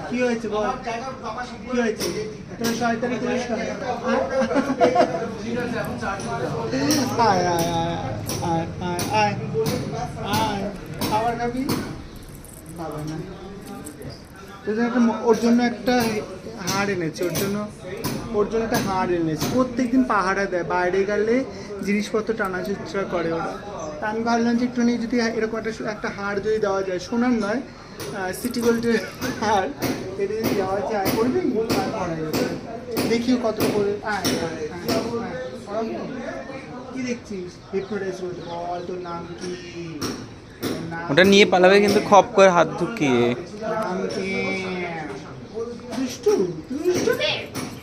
কি হয়েছে বল, কি হয়েছে? তুমি শয়তানি করিস না। আয় আয় আয় আয় আয় আয় আয়, খাবার খাবি? খাবে না। ওর জন্য একটা হাড় এনেছি, ওর জন্য একটা হাড় এনেছি। প্রত্যেকদিন পাহাড়ে দেয়, বাইরে গেলে জিনিসপত্র টানাচুচড়া করে ওরা। তা আমি ভাবলাম যে একটুখানি যদি এরকম একটা হাড় যদি দেওয়া যায়, সোনার নয়, সিটি গোল্ডের হাড়, এটা যদি দেওয়া যায় করবি? দেখিও কত করে। কি দেখছিস? হিপনোটাইজ করতে বল, তোর নাম কি? ওটা নিয়ে পালাবে কিন্তু খপ করে হাত ঢুকিয়ে। নাম কি? দুষ্টু, দুষ্টু নে,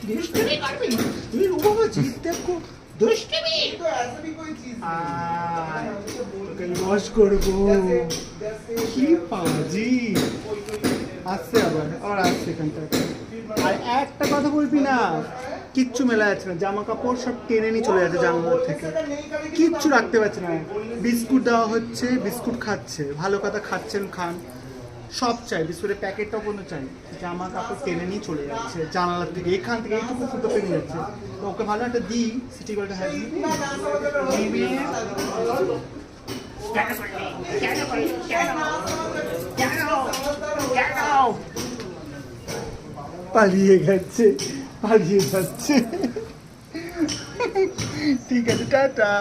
দুষ্টু নে করবি? তুই রূপা জিততে খুব দুষ্টু নে। তোকে লস করবো। কি পাজি আসছে, আবার আসছে এখানটা। আর একটা কথা বলবি না, কিচ্ছু মেলা যাচ্ছে না, জামা কাপড় সব টেনে নিয়ে চলে যাচ্ছে জানলার থেকে, কিচ্ছু রাখতে পারছে না। বিস্কুট দেওয়া হচ্ছে, বিস্কুট খাচ্ছে, ভালো কথা, খাচ্ছেন খান, সব চাই, বিস্কুটের প্যাকেটটাও কোনো চাই, জামা কাপড় টেনে নিয়ে চলে যাচ্ছে জানালার থেকে, এখান থেকে এইটুকু ফুটো পেরিয়ে যাচ্ছে। তো ওকে ভালো একটা দিই, সিটি গোল্ডে হ্যাঁ পালিয়ে গেছে, পালিয়ে যাচ্ছে। ঠিক আছে, টাটা।